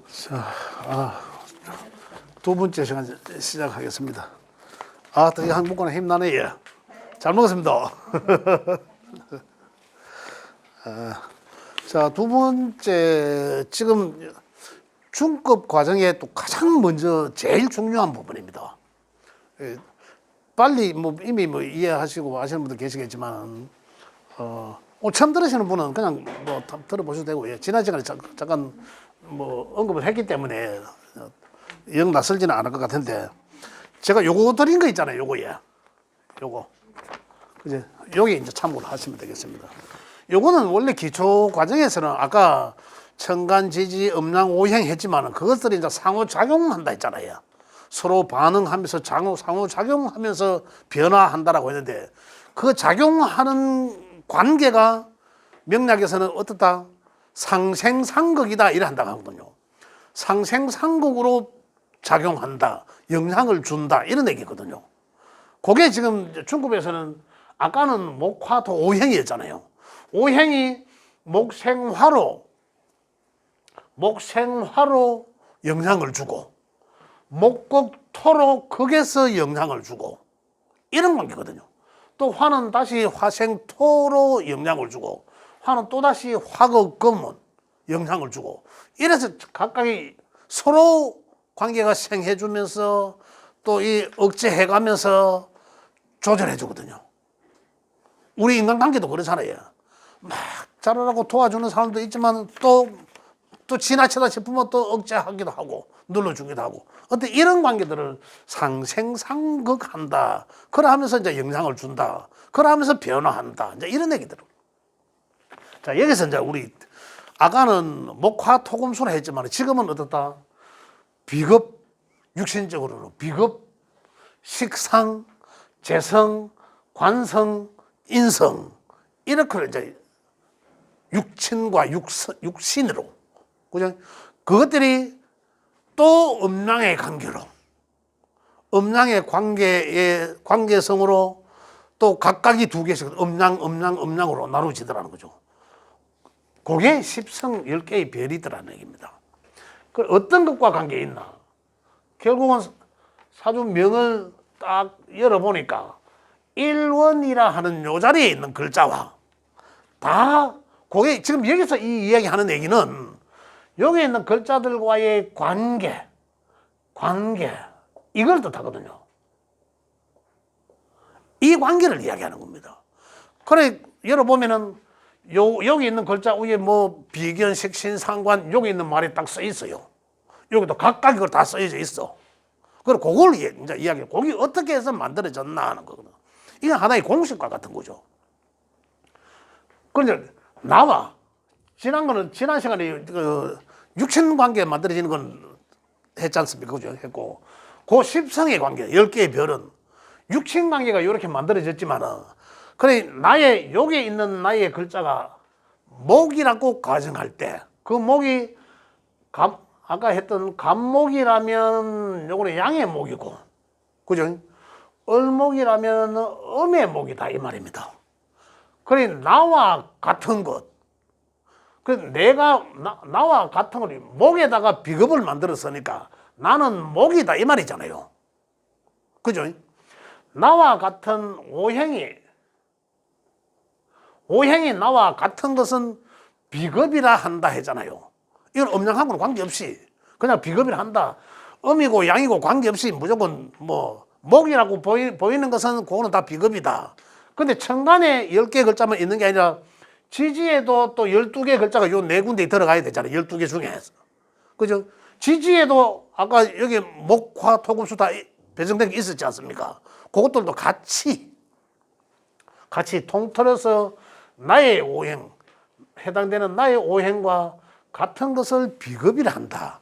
자, 두 번째 시간 시작하겠습니다. 또 이 한국권에 힘나네. 잘 먹었습니다. 자, 두 번째, 지금 중급 과정에 또 가장 먼저 제일 중요한 부분입니다. 빨리 이미 이해하시고 아시는 분들 계시겠지만, 처음 들으시는 분은 그냥 들어보셔도 되고, 지난 시간에 잠깐 언급을 했기 때문에 영 낯설지는 않을 것 같은데, 제가 요거 드린 거 있잖아요. 요거. 그제 요게 이제 참고를 하시면 되겠습니다. 요거는 원래 기초 과정에서는 아까 청간, 지지, 음양, 오행 했지만은 그것들이 이제 상호작용한다 했잖아요. 서로 반응하면서 상호작용하면서 변화한다라고 했는데, 그 작용하는 관계가 명리학에서는 어떻다? 상생상극이다 이래 한다고 하거든요. 상생상극으로 작용한다, 영향을 준다 이런 얘기거든요. 그게 지금 중급에서는 아까는 목화토 오행이었잖아요. 오행이 목생화로 영향을 주고, 목극토로 극에서 영향을 주고, 이런 관계거든요. 또 화는 다시 화생토로 영향을 주고, 화는 또다시 화극금은 영향을 주고, 이래서 각각이 서로 관계가 생해주면서 또 이 억제해가면서 조절해주거든요. 우리 인간관계도 그렇잖아요. 막 잘하라고 도와주는 사람도 있지만 또 지나치다 싶으면 또 억제하기도 하고 눌러주기도 하고, 어때 이런 관계들을 상생상극한다. 그러면서 이제 영향을 준다. 그러면서 변화한다. 이제 이런 얘기들. 자, 여기서 이제 우리 아까는 목화토금수라 했지만 지금은 어떻다? 비급, 육신적으로는 비급, 식상, 재성, 관성, 인성, 이렇게 이제 육친과 육신으로, 그죠? 그것들이 또 음양의 관계로, 음양의 관계성으로 또 각각이 두 개씩 음양으로 나눠지더라는 거죠. 그게 십성 10개의 별이더라는 얘기입니다. 그 어떤 것과 관계 있나? 결국은 사주명을 딱 열어보니까 일원이라 하는 요 자리에 있는 글자와 다, 그게 지금 여기서 이 이야기 하는 얘기는 여기 있는 글자들과의 관계, 이걸 뜻하거든요. 이 관계를 이야기하는 겁니다. 그래, 열어보면은 여기 있는 글자 위에 비견, 식신, 상관, 여기 있는 말이 딱 써 있어요. 여기도 각각 이걸 다 써져 있어. 그리고 그걸 이제 이야기해. 그게 어떻게 해서 만들어졌나 하는 거거든. 이건 하나의 공식과 같은 거죠. 그런데 지난 시간에 육신 관계 만들어지는 건 했지 않습니까? 그죠? 했고, 그 십성의 관계, 10개의 별은 육신 관계가 이렇게 만들어졌지만은, 그래, 여기 있는 나의 글자가 목이라고 가정할 때, 그 목이 아까 했던 간목이라면 요거는 양의 목이고, 그죠? 을목이라면 음의 목이다 이 말입니다. 그래, 나와 같은 것, 나와 같은 걸 목에다가 비급을 만들었으니까 나는 목이다 이 말이잖아요. 그죠? 나와 같은 오행이 나와 같은 것은 비급이라 한다 했잖아요. 이건 음양하고는 관계없이 그냥 비급이라 한다. 음이고 양이고 관계없이 무조건 목이라고 보이는 것은 그거는 다 비급이다. 근데 천간에 10개 글자만 있는 게 아니라 지지에도 또 12개 글자가 요 네 군데에 들어가야 되잖아요. 12개 중에서. 그죠? 지지에도 아까 여기 목화 토금수 다 배정된 게 있었지 않습니까? 그것들도 같이 통틀어서 나의 오행, 해당되는 나의 오행과 같은 것을 비급이라 한다.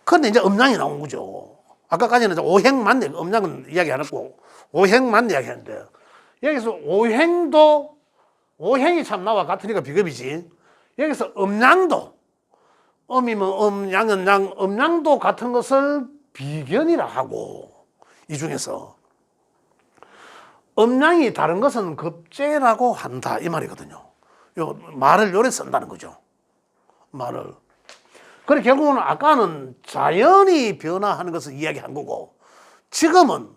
그런데 이제 음양이 나온 거죠. 아까까지는 오행만, 음양은 이야기 안 했고, 오행만 이야기했는데, 여기서 오행이 참 나와 같으니까 비급이지. 여기서 음양도, 음이면 양은 양, 음양도 같은 것을 비견이라 하고, 이 중에서 음양이 다른 것은 급제라고 한다 이 말이거든요. 요 말을 요래 쓴다는 거죠. 말을. 그래 결국은 아까는 자연이 변화하는 것을 이야기한 거고 지금은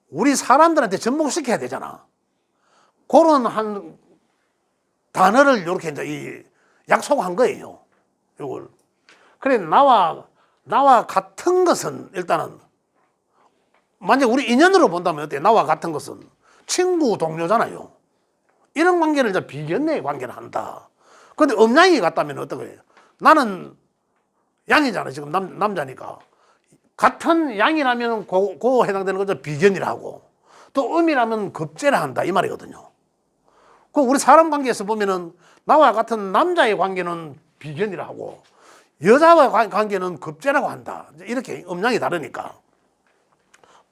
우리 사람들한테 접목시켜야 되잖아. 그런 한 단어를 이렇게 이제 약속한 거예요. 이걸. 그래 나와 같은 것은 일단은 만약 우리 인연으로 본다면 어때? 나와 같은 것은 친구 동료잖아요. 이런 관계를 이제 비견내의 관계를 한다. 근데 음양이 같다면 어떻게? 나는 양이잖아. 지금 남자니까. 같은 양이라면 그 해당되는 거죠. 비견이라고. 또 음이라면 급제를 한다. 이 말이거든요. 그 우리 사람 관계에서 보면은 나와 같은 남자의 관계는 비견이라고 여자와 관계는 급제라고 한다. 이렇게 음양이 다르니까.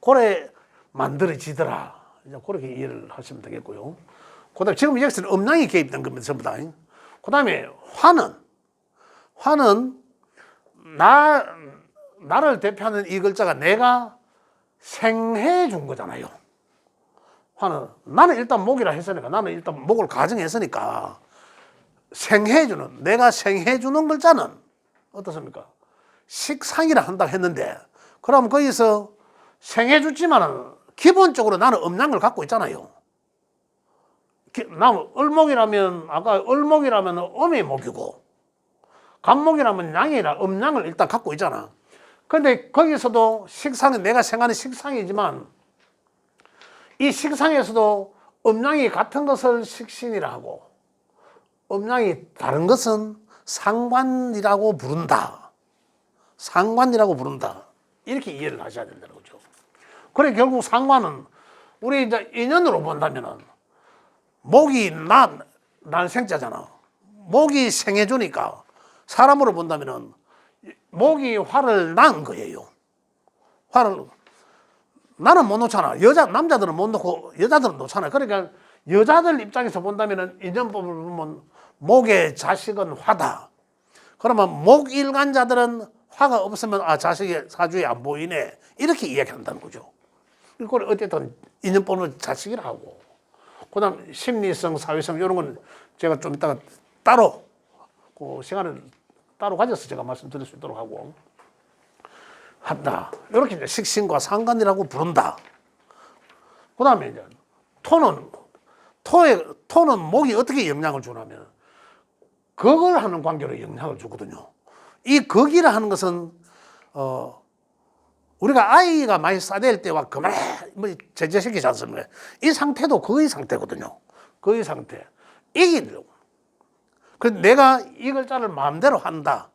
그래 만들어지더라. 이제 그렇게 이해를 하시면 되겠고요. 그 다음에 지금 여기서는 음양이 개입된 겁니다. 전부 다. 그 다음에 화는 나를 대표하는 이 글자가 내가 생해 준 거잖아요. 화는 나는 일단 목이라 했으니까 나는 일단 목을 가정했으니까 내가 생해 주는 글자는 어떻습니까? 식상이라 한다고 했는데 그럼 거기서 생해 줬지만은 기본적으로 나는 음양을 갖고 있잖아요. 나는 을목이라면 아까 을목이라면 음의 목이고 간목이라면 양이라 음양을 일단 갖고 있잖아. 근데 거기서도 식상은 내가 생하는 식상이지만 이 식상에서도 음양이 같은 것을 식신이라 하고 음양이 다른 것은 상관이라고 부른다. 상관이라고 부른다. 이렇게 이해를 하셔야 된다는 거죠. 그래 결국 상관은 우리 이제 인연으로 본다면은 목이 난 생자잖아. 목이 생해주니까 사람으로 본다면은 목이 화를 낳은 거예요. 화를 나는 못 놓잖아. 남자들은 못 놓고 여자들은 놓잖아. 그러니까 여자들 입장에서 본다면은 인연법을 보면 목의 자식은 화다. 그러면 목일간자들은 화가 없으면 자식이 사주에 안 보이네. 이렇게 이야기한다는 거죠. 그걸 어쨌든 인연법은 자식이라 하고. 그 다음 심리성, 사회성 이런 건 제가 좀 이따가 따로 그 시간을 따로 가져서 제가 말씀드릴 수 있도록 하고 한다. 이렇게 이제 식신과 상관이라고 부른다. 그 다음에 이제 토는 목이 어떻게 영향을 주냐면 극을 하는 관계로 영향을 주거든요. 이 극이라 하는 것은 우리가 아이가 많이 싸댈 때와 그만해 제재시키지 않습니까? 이 상태도 거의 상태거든요. 거의 상태. 이기려고. 그래서 내가 이 글자를 마음대로 한다.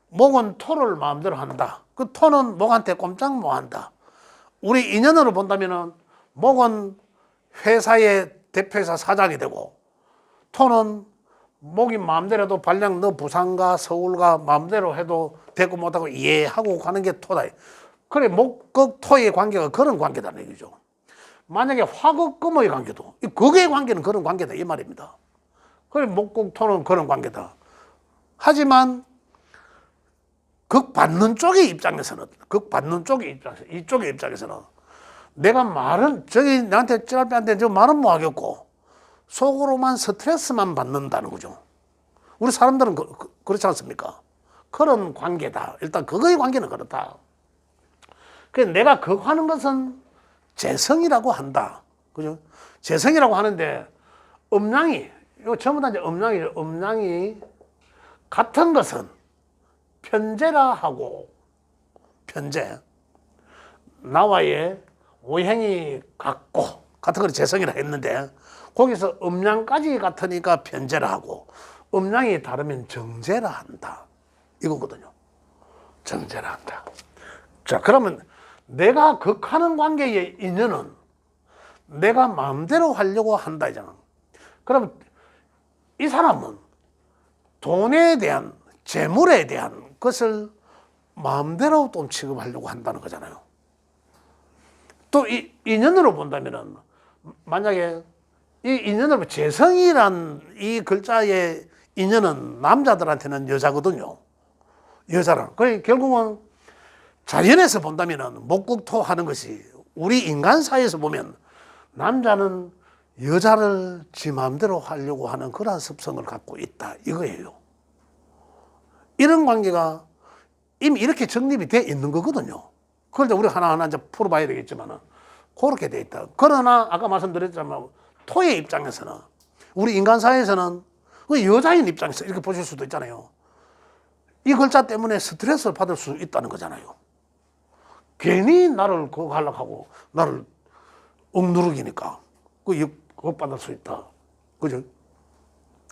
목은 토를 마음대로 한다. 그 토는 목한테 꼼짝 못 한다. 우리 인연으로 본다면은 목은 회사의 대표이사 사장이 되고 토는 목이 마음대로 해도 발령 너 부산가 서울가 마음대로 해도 되고 못하고 이해하고 가는 게 토다. 그래 목극 토의 관계가 그런 관계다는 얘기죠. 만약에 화극 금의 관계도 극의 관계는 그런 관계다 이 말입니다. 그래 목극 토는 그런 관계다. 하지만 극 받는 쪽의 입장에서는 이쪽의 입장에서는 내가 말은 저기 나한테 찌랄빼한테 저 말은 못 하겠고 속으로만 스트레스만 받는다는 거죠. 우리 사람들은 그렇지 않습니까? 그런 관계다. 일단 그거의 관계는 그렇다. 그래서 내가 극하는 것은 재성이라고 한다. 그죠? 재성이라고 하는데 음양이 이거 전부 다 이제 음양이 같은 것은 편재라 하고 편재 나와의 오행이 같은 걸 재성이라 했는데 거기서 음양까지 같으니까 편재라 하고 음양이 다르면 정재라 한다. 이거거든요. 정재라 한다. 자, 그러면 내가 극하는 관계의 인연은 내가 마음대로 하려고 한다 이잖아. 그러면 이 사람은 돈에 대한 재물에 대한 것을 마음대로 돈 취급하려고 한다는 거잖아요. 또 이 인연으로 본다면은 만약에 이 인연으로 재성이란 이 글자의 인연은 남자들한테는 여자거든요. 여자랑. 그러니까 결국은 자연에서 본다면은 목극토 하는 것이 우리 인간 사회에서 보면 남자는 여자를 지 마음대로 하려고 하는 그런 습성을 갖고 있다 이거예요. 이런 관계가 이미 이렇게 정립이 돼 있는 거거든요. 그걸 이제 우리가 하나하나 이제 풀어봐야 되겠지만은 그렇게 돼 있다. 그러나 아까 말씀드렸지만 토의 입장에서는 우리 인간 사회에서는 그 여자인 입장에서 이렇게 보실 수도 있잖아요. 이 글자 때문에 스트레스를 받을 수 있다는 거잖아요. 괜히 나를 그거 하려고 하고 나를 억누르기니까 그거 받을 수 있다. 그죠?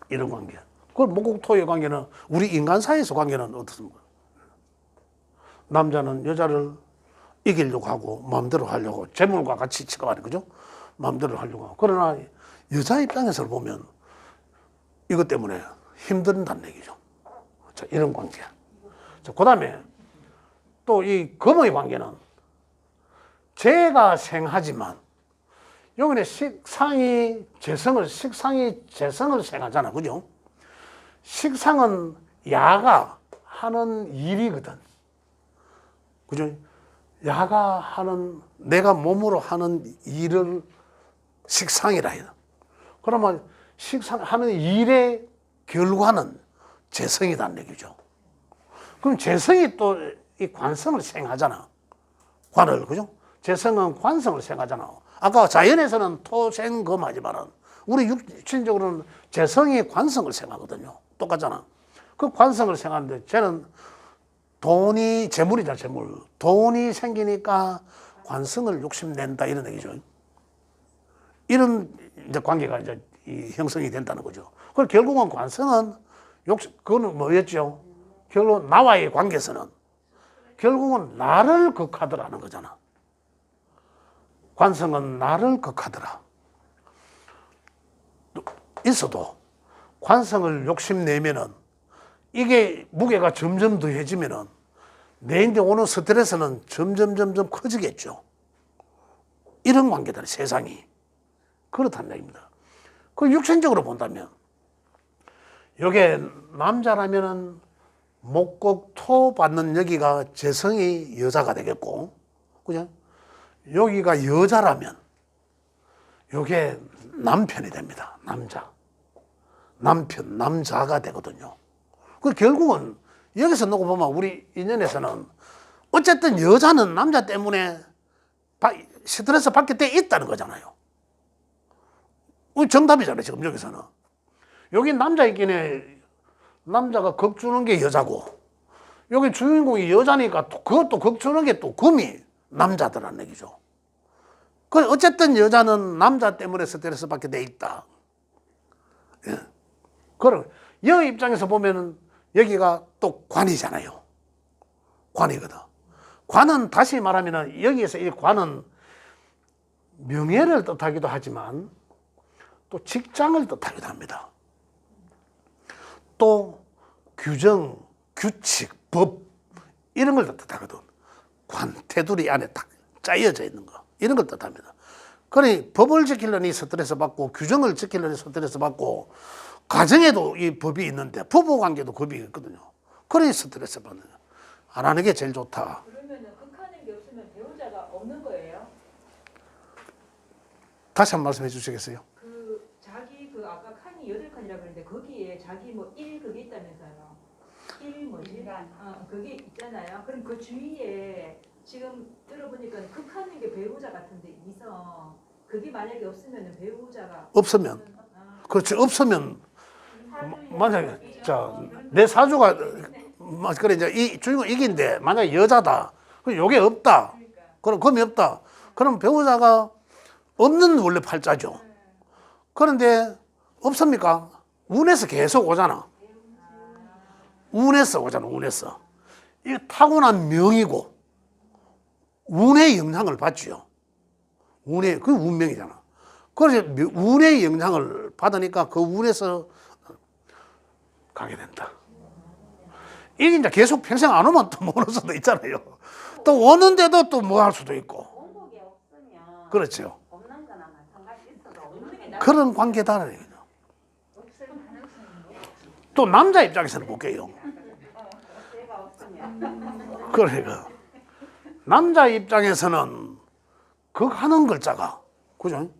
이런 관계. 그걸 목국토의 관계는 우리 인간 사이에서 관계는 어떻습니까? 남자는 여자를 이기려고 하고 마음대로 하려고 재물과 같이 취급하는 거죠. 마음대로 하려고 하고. 그러나 여자 입장에서 보면 이것 때문에 힘든다는 얘기죠. 자, 이런 관계. 자, 그 다음에 또 이 금의 관계는 재가 생하지만 여기는 식상이 재성을 생하잖아. 그죠? 식상은 야가 하는 일이거든. 그죠? 야가 하는, 내가 몸으로 하는 일을 식상이라 해요. 그러면 식상하는 일의 결과는 재성이라는 얘기죠. 그럼 재성이 또 이 관성을 생하잖아. 관을, 그죠? 재성은 관성을 생하잖아. 아까 자연에서는 토생금 하지만은 우리 육신적으로는 재성이 관성을 생하거든요. 똑같잖아. 그 관성을 생하는데 쟤는 돈이 재물이다, 재물. 돈이 생기니까 관성을 욕심낸다, 이런 얘기죠. 이런 이제 관계가 이제 형성이 된다는 거죠. 그걸 결국은 관성은 그거는 뭐였죠? 결국 나와의 관계에서는 결국은 나를 극하더라는 거잖아. 관성은 나를 극하더라. 있어도 관성을 욕심내면은 이게 무게가 점점 더해지면은 내인데 오는 스트레스는 점점 커지겠죠. 이런 관계다, 세상이. 그렇다는 얘기입니다. 그 육신적으로 본다면 여기에 남자라면은 목곡토 받는 여기가 재성이 여자가 되겠고, 그죠? 여기가 여자라면 요게 남편이 됩니다. 남자가 되거든요. 그 결국은 여기서 놓고 보면 우리 인연에서는 어쨌든 여자는 남자 때문에 스트레스 받게 돼 있다는 거잖아요. 정답이잖아요, 지금 여기서는. 여기 남자 있긴 해. 남자가 극 주는 게 여자고, 여기 주인공이 여자니까 그것도 극 주는 게 또 금이 남자더라는 얘기죠. 그 어쨌든 여자는 남자 때문에 스트레스 받게 돼 있다. 예. 그럼 여 입장에서 보면은 여기가 또 관이잖아요. 관이거든. 관은 다시 말하면은 여기에서 이 관은 명예를 뜻하기도 하지만 또 직장을 뜻하기도 합니다. 또 규정, 규칙, 법 이런 걸 뜻하거든. 관, 테두리 안에 딱 짜여져 있는 거 이런 걸 뜻합니다. 그러니 법을 지키려니 스트레스 받고 규정을 지키려니 스트레스 받고 가정에도 이 법이 있는데 부부관계도 법이 있거든요. 그러니 스트레스 받는 거예요. 안 하는 게 제일 좋다. 그러면 극하는 게 없으면 배우자가 없는 거예요? 다시 한 번 말씀해 주시겠어요? 자기 아까 칸이 8칸이라고 그랬는데 거기에 자기 뭐 1극이 있다면서요. 1 뭐지? 그게 있잖아요. 그럼 그 주위에 지금 들어보니까 극하는 게 배우자 같은데 이성 그게 만약에 없으면 배우자가 없으면 그렇지. 없으면 만약에 내 사주가 그래 이제 이 주인공 이긴데 만약에 여자다. 그럼 요게 없다. 그럼 금이 없다. 그럼 배우자가 없는 원래 팔자죠. 그런데 없습니까? 운에서 계속 오잖아. 운에서 오잖아. 운에서. 이게 타고난 명이고 운의 영향을 받죠. 그 운명이잖아. 그래서 운의 영향을 받으니까 그 운에서 가게 된다. 이게 이제 계속 평생 안 오면 또 못 올 수도 있잖아요. 또 오는데도 또 뭐 할 수도 있고. 원곡이 없으면 그렇죠. 없는 거나 마찬가지 있어도 없는 게 그런 관계다는 얘기죠. 또 남자 입장에서는 볼게요. 죄가 없으면 그러니까 남자 입장에서는 극하는 글자가 그죠?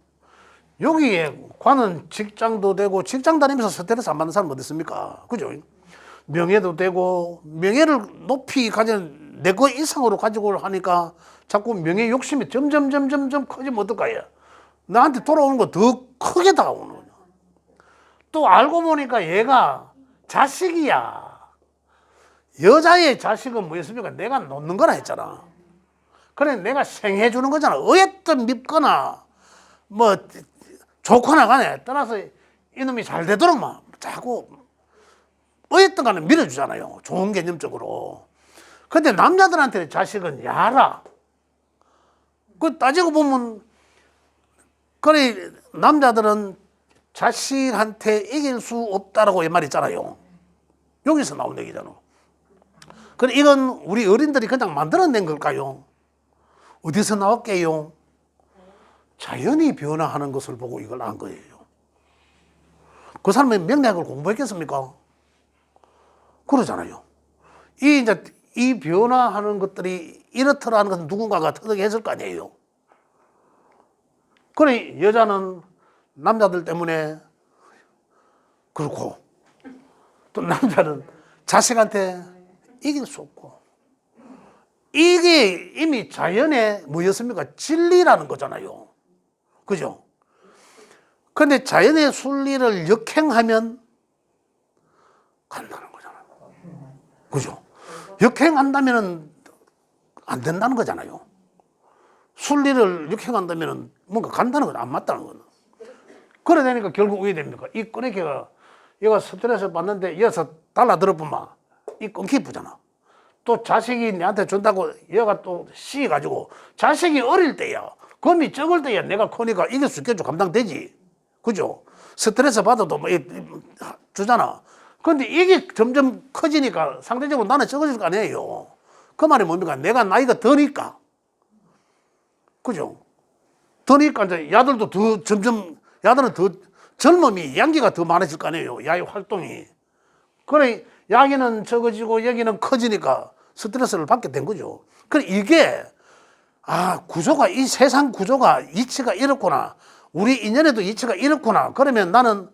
여기에 관은 직장도 되고 직장 다니면서 스트레스 안 받는 사람 어디 있습니까? 그죠? 명예도 되고 명예를 높이 가진 내 거 이상으로 가지고 하니까 자꾸 명예 욕심이 점점 커지면 어떨까요? 나한테 돌아오는 거 더 크게 다가오는 거죠. 또 알고 보니까 얘가 자식이야. 여자의 자식은 뭐였습니까? 내가 놓는 거라 했잖아. 그래 내가 생해 주는 거잖아. 어쨌든 밉거나 뭐 좋거나 간에 떠나서 이놈이 잘 되도록 막 자꾸 어쨌든 간에 밀어주잖아요. 좋은 개념적으로. 근데 남자들한테 자식은 야라. 그 따지고 보면 그래 남자들은 자식한테 이길 수 없다라고 이 말 있잖아요. 여기서 나온 얘기잖아. 그래 이건 우리 어린들이 그냥 만들어낸 걸까요? 어디서 나왔게요? 자연이 변화하는 것을 보고 이걸 안 거예요. 그 사람이 명리학을 공부했겠습니까? 그러잖아요. 이 변화하는 것들이 이렇더라는 것은 누군가가 터득했을 거 아니에요. 그래 여자는 남자들 때문에 그렇고 또 남자는 자식한테 이길 수 없고 이게 이미 자연의 뭐였습니까? 진리라는 거잖아요. 그죠? 근데 자연의 순리를 역행하면 간다는 거잖아요. 그죠? 역행한다면 안 된다는 거잖아요. 순리를 역행한다면 뭔가 간다는 건 안 맞다는 거는. 그래 되니까 결국 왜 됩니까? 이 꺼내기가 얘가 스트레스 받는데 이어서 달라들어보면 이 끊기 부잖아. 또 자식이 내한테 준다고 얘가 또 씌가지고 자식이 어릴 때야 금이 적을 때야 내가 크니까 이길 수 있겠죠. 감당되지. 그죠? 스트레스 받아도 뭐 주잖아. 근데 이게 점점 커지니까 상대적으로 나는 적어질 거 아니에요. 그 말이 뭡니까? 내가 나이가 더니까. 그죠? 더니까 이제 야들도 더 점점 야들은 더 젊음이 양기가 더 많아질 거 아니에요. 야의 활동이. 그래 야기는 적어지고 여기는 커지니까 스트레스를 받게 된 거죠. 그래 이게 구조가 이 세상 구조가 이치가 이렇구나. 우리 인연에도 이치가 이렇구나. 그러면 나는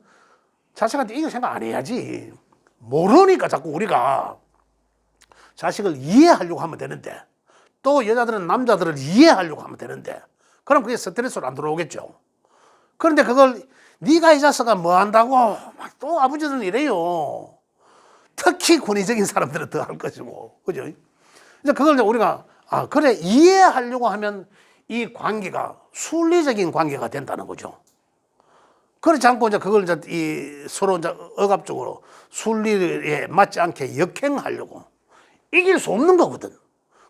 자식한테 이거 생각 안 해야지. 모르니까 자꾸 우리가 자식을 이해하려고 하면 되는데 또 여자들은 남자들을 이해하려고 하면 되는데 그럼 그게 스트레스로 안 들어오겠죠. 그런데 그걸 네가 이 자식아 뭐 한다고 막 또 아버지들은 이래요. 특히 권위적인 사람들은 더 할 것이고. 그죠? 이제 그걸 이제 우리가 그래 이해하려고 하면 이 관계가 순리적인 관계가 된다는 거죠. 그렇지 않고 이제 그걸 이제 이 서로 이제 억압적으로 순리에 맞지 않게 역행하려고 이길 수 없는 거거든.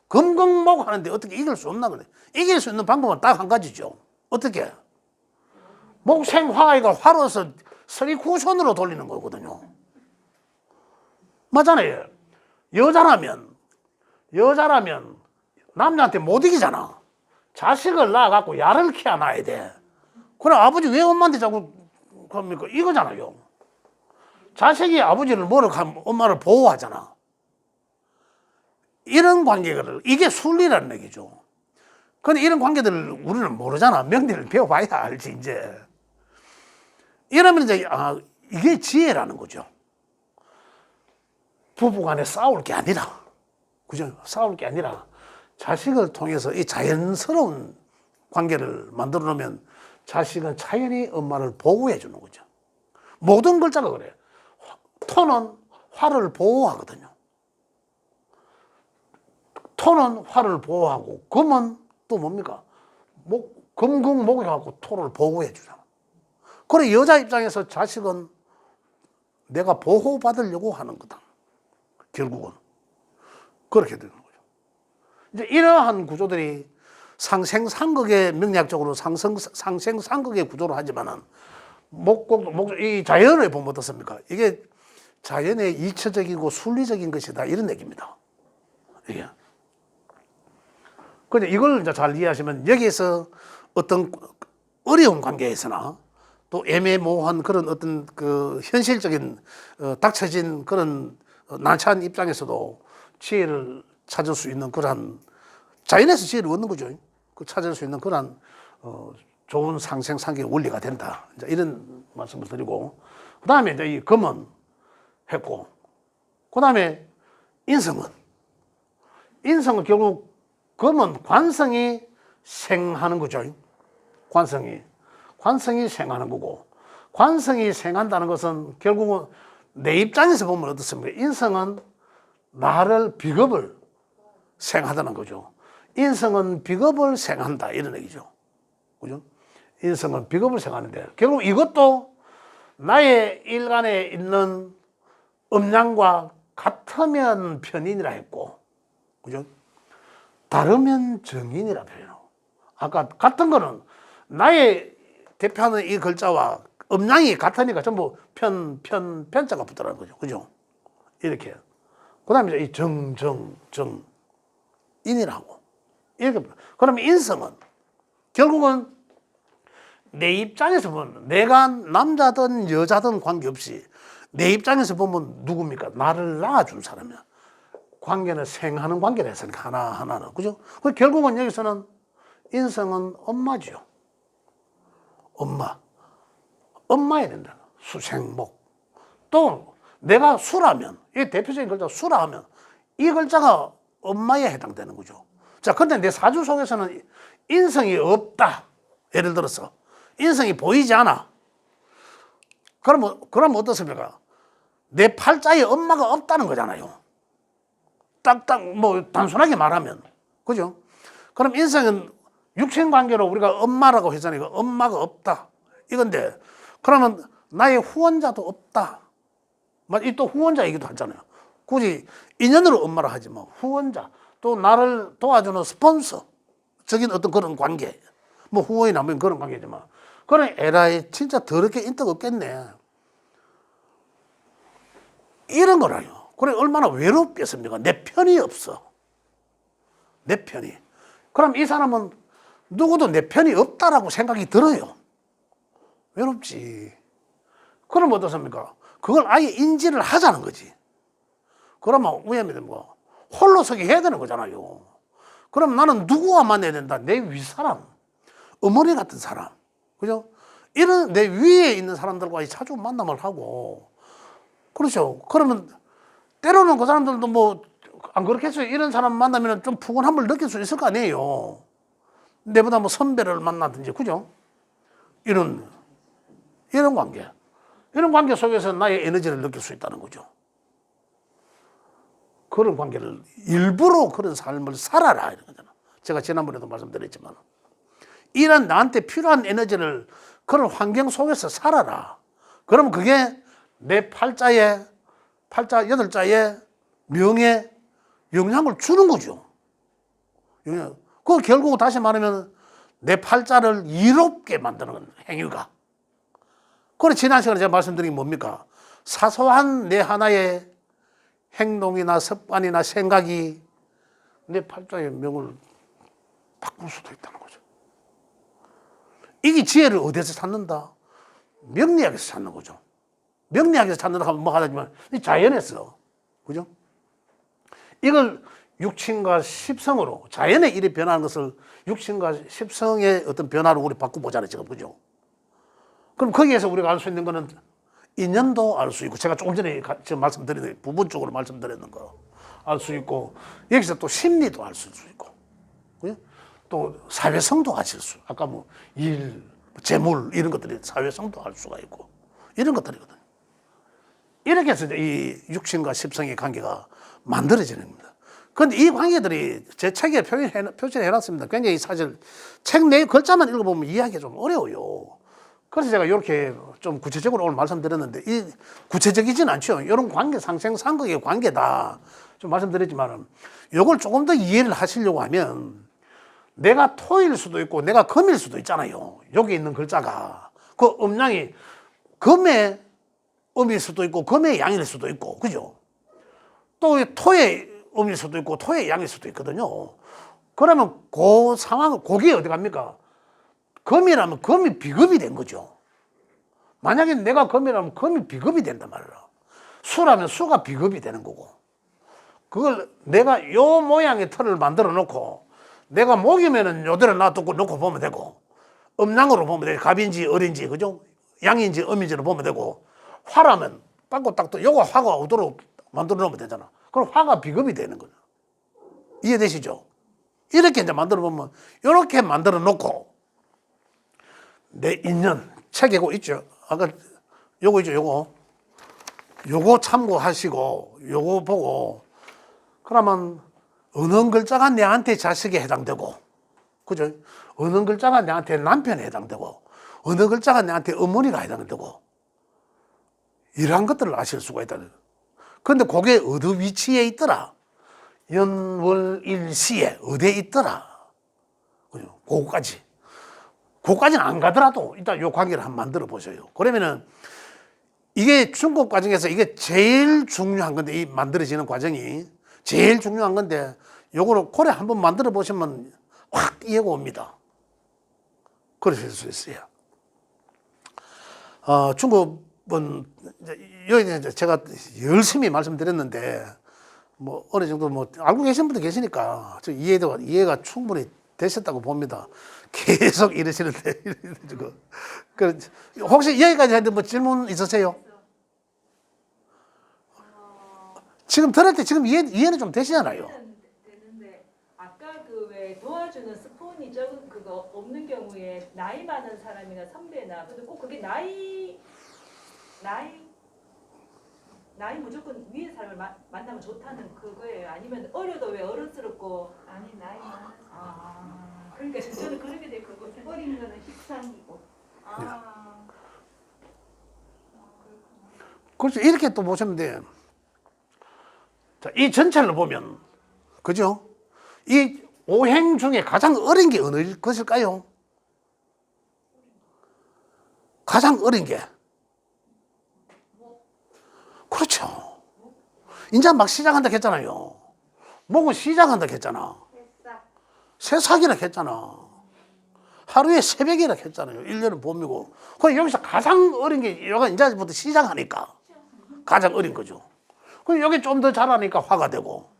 금강목 하는데 어떻게 이길 수 없나 그래. 이길 수 있는 방법은 딱 한 가지죠. 어떻게? 목생화가 화로서 서리쿠션으로 돌리는 거거든요. 맞잖아요. 여자라면 남자한테 못 이기잖아. 자식을 낳아갖고 야를 키워놔야 돼. 그래 아버지 왜 엄마한테 자꾸 그럽니까? 이거잖아요. 자식이 아버지를 모욕하면 엄마를 보호하잖아. 이런 관계를 이게 순리라는 얘기죠. 근데 이런 관계들을 우리는 모르잖아. 명리를 배워봐야 알지 이제. 이러면 이제 이게 지혜라는 거죠. 부부간에 싸울 게 아니라, 그죠? 싸울 게 아니라 자식을 통해서 이 자연스러운 관계를 만들어 놓으면 자식은 자연히 엄마를 보호해 주는 거죠. 모든 글자가 그래요. 토는 화를 보호하거든요. 토는 화를 보호하고 금은 또 뭡니까? 금극목이라고 토를 보호해 주잖아. 그래 여자 입장에서 자식은 내가 보호받으려고 하는 거다. 결국은 그렇게 되는 거죠. 이제 이러한 구조들이 상생상극의 명리학적으로 상생상극의 구조로 하지만은 이 자연을 보면 어떻습니까? 이게 자연의 이처적이고 순리적인 것이다 이런 얘기입니다. 이게. 근데 이걸 이제 잘 이해하시면 여기에서 어떤 어려운 관계에서나 또 애매모호한 그런 어떤 그 현실적인 닥쳐진 그런 난처한 입장에서도 지혜를 찾을 수 있는 그러한 자연에서 지혜를 얻는 거죠. 그 찾을 수 있는 그러한 좋은 상생상계의 원리가 된다. 이제 이런 말씀을 드리고 그 다음에 이제 이 금은 했고 그 다음에 인성은 결국 금은 관성이 생하는 거죠. 관성이 생하는 거고, 관성이 생한다는 것은 결국은 내 입장에서 보면 어떻습니까? 인성은 나를 비겁을 생하다는 거죠. 인성은 비겁을 생한다 이런 얘기죠. 그죠? 인성은 비겁을 생하는데 결국 이것도 나의 일간에 있는 음양과 같으면 편인이라 했고, 그죠? 다르면 정인이라 표현하고, 아까 같은 거는 나의 대표하는 이 글자와 음양이 같으니까 전부 편자가 붙더라는 거죠. 그죠? 이렇게. 그 다음에 이 인이라고. 이렇게. 그러면 인성은 결국은 내 입장에서 보면 내가 남자든 여자든 관계없이 내 입장에서 보면 누굽니까? 나를 낳아준 사람이야. 관계는 생하는 관계를 했으니까 하나하나는. 그죠? 결국은 여기서는 인성은 엄마죠. 엄마야 된다. 수생목. 또 내가 수라면, 이 대표적인 글자 수라 하면 이 글자가 엄마에 해당되는 거죠. 자, 근데 내 사주 속에서는 인성이 없다. 예를 들어서 인성이 보이지 않아. 그러면 어떻습니까? 내 팔자에 엄마가 없다는 거잖아요. 딱딱 단순하게 말하면. 그죠? 그럼 인성은 육신 관계로 우리가 엄마라고 했잖아요. 엄마가 없다. 이건데, 그러면 나의 후원자도 없다. 이 또 후원자 얘기도 하잖아요. 굳이 인연으로 엄마라 하지 뭐. 후원자. 또 나를 도와주는 스폰서적인 어떤 그런 관계. 후원이나 그런 관계지만. 그런 에라이 진짜 더럽게 인덕 없겠네. 이런 거라요. 그래, 얼마나 외롭겠습니까? 내 편이 없어. 내 편이. 그럼 이 사람은 누구도 내 편이 없다라고 생각이 들어요. 외롭지. 그럼 어떻습니까? 그걸 아예 인지를 하자는 거지. 그러면 위험이 홀로서기 해야 되는 거잖아요. 그럼 나는 누구와 만나야 된다? 내 윗사람. 어머니 같은 사람. 그죠? 이런 내 위에 있는 사람들과 자주 만남을 하고. 그렇죠. 그러면 때로는 그 사람들도 안 그렇겠어요. 이런 사람 만나면 좀 푸근함을 느낄 수 있을 거 아니에요. 내보다 선배를 만나든지, 그죠? 이런 관계. 이런 관계 속에서 나의 에너지를 느낄 수 있다는 거죠. 그런 관계를 일부러 그런 삶을 살아라. 이런 거잖아. 제가 지난번에도 말씀드렸지만. 이런 나한테 필요한 에너지를 그런 환경 속에서 살아라. 그러면 그게 내 팔자 8자에 명에 영향을 주는 거죠. 그 결국 다시 말하면 내 팔자를 이롭게 만드는 행위가. 그래, 지난 시간에 제가 말씀드린 게 뭡니까? 사소한 내 하나의 행동이나 습관이나 생각이 내 팔자의 명을 바꿀 수도 있다는 거죠. 이게 지혜를 어디서 찾는다? 명리학에서 찾는 거죠. 명리학에서 찾는다 하면 하다지만 자연에서. 그죠? 이걸 육신과 십성으로 자연의 일이 변하는 것을 육신과 십성의 어떤 변화로 우리 바꿔보잖아요. 지금. 그죠? 그럼 거기에서 우리가 알 수 있는 거는 인연도 알 수 있고, 제가 조금 전에 지금 말씀드린 부분적으로 말씀드렸는 거 알 수 있고, 여기서 또 심리도 알 수 있고, 그죠? 또 사회성도 아실 수, 아까 일, 재물 이런 것들이 사회성도 알 수가 있고, 이런 것들이거든요. 이렇게 해서 이 육신과 십성의 관계가 만들어지는 겁니다. 그런데 이 관계들이 제 책에 표시를 해놨습니다. 굉장히 사실 책 내 글자만 읽어보면 이해하기가 좀 어려워요. 그래서 제가 이렇게 좀 구체적으로 오늘 말씀드렸는데, 이 구체적이진 않죠. 이런 관계, 상생상극의 관계다. 좀 말씀드렸지만, 이걸 조금 더 이해를 하시려고 하면, 내가 토일 수도 있고, 내가 금일 수도 있잖아요. 여기 있는 글자가. 그 음양이 금의 음일 수도 있고, 금의 양일 수도 있고, 그죠? 또 토의 음일 수도 있고, 토의 양일 수도 있거든요. 그러면 그 상황을, 거기에 어디 갑니까? 금이라면 금이 비급이 된 거죠. 만약에 내가 금이라면 금이 비급이 된단 말이야. 수라면 수가 비급이 되는 거고. 그걸 내가 요 모양의 틀을 만들어 놓고, 내가 목이면은 요대로 놔두고 보면 되고, 음양으로 보면 돼. 갑인지 을인지, 그죠? 양인지 음인지를 보면 되고, 화라면, 빵꾸 딱, 요거 화가 오도록 만들어 놓으면 되잖아. 그럼 화가 비급이 되는 거죠. 이해되시죠? 이렇게 이제 만들어 보면 이렇게 만들어 놓고 내 인연 책이고 있죠. 아까 요거 있죠. 요거 참고하시고 요거 보고 그러면 어느 글자가 내한테 자식에 해당되고 그죠? 어느 글자가 내한테 남편에 해당되고 어느 글자가 내한테 어머니가 해당되고 이러한 것들을 아실 수가 있다. 그런데 그게 어디 위치에 있더라? 연월일시에 어디에 있더라? 그죠? 그거까지는 안 가더라도 일단 요 관계를 한번 만들어 보세요. 그러면은 이게 중급 과정에서 이게 제일 중요한 건데 이 만들어지는 과정이 제일 중요한 건데 요거를 고려 한번 만들어 보시면 확 이해가 옵니다. 그러실 수 있어요. 중급은 여기 제가 열심히 말씀드렸는데 뭐 어느 정도 뭐 알고 계신 분도 계시니까 저 이해가 충분히 되셨다고 봅니다. 계속 이러시는데 그 혹시 여기까지 했는데 뭐 질문 있으세요? 지금 들을 때 지금 이해는 좀 되시잖아요. 되는데 아까 그 왜 도와주는 스폰이 적은 그거 없는 경우에 나이 많은 사람이나 선배나 근데 꼭 그게 나이 무조건 위에 사람을 만나면 좋다는 그거예요. 아니면 어려도 왜 어른스럽고 아니 나이 많아서. 그러니까 저는 그렇게 될 거고 어린 거는 식상이고. 그렇죠. 이렇게 또 보시면 돼요. 자, 이 전체를 보면 그죠? 이 오행 중에 가장 어린 게 어느 것일까요? 가장 어린 게 그렇죠. 이제 막 시작한다 했잖아요. 목은 시작한다 했잖아. 새싹이라 했잖아. 하루에 새벽이라 했잖아요. 1년은 봄이고. 그럼 여기서 가장 어린 게 여기가 이제부터 시작하니까 가장 어린 거죠. 그럼 여기 좀 더 자라니까 화가 되고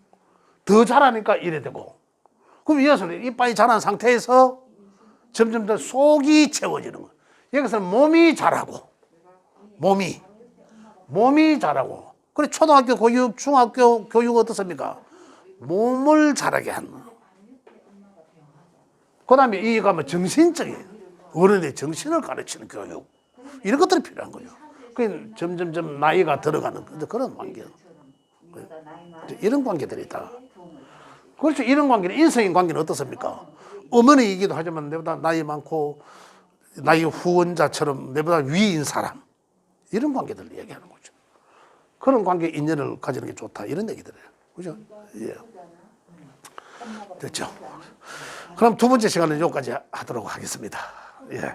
더 자라니까 이래 되고 그럼 이어서는 이빨이 자란 상태에서 점점 더 속이 채워지는 거예요. 여기서는 몸이 자라고 몸이 자라고 그래 초등학교 교육, 중학교 교육 어떻습니까? 몸을 자라게 하는 거예요. 그 다음에 이가 뭐 정신적인 어른의 정신을 가르치는 교육 이런 것들이 필요한 거죠. 그 점점점 나이가 들어가는 그런 관계 이런 관계들이 있다. 그렇죠. 이런 관계는 인성인 관계는 어떻습니까? 어머니이기도 하지만 내보다 나이 많고 나이 후원자처럼 내보다 위인 사람 이런 관계들을 얘기하는 거죠. 그런 관계 인연을 가지는 게 좋다 이런 얘기들이에요. 그죠? 예. 됐죠. 그럼 두 번째 시간은 여기까지 하도록 하겠습니다. 예.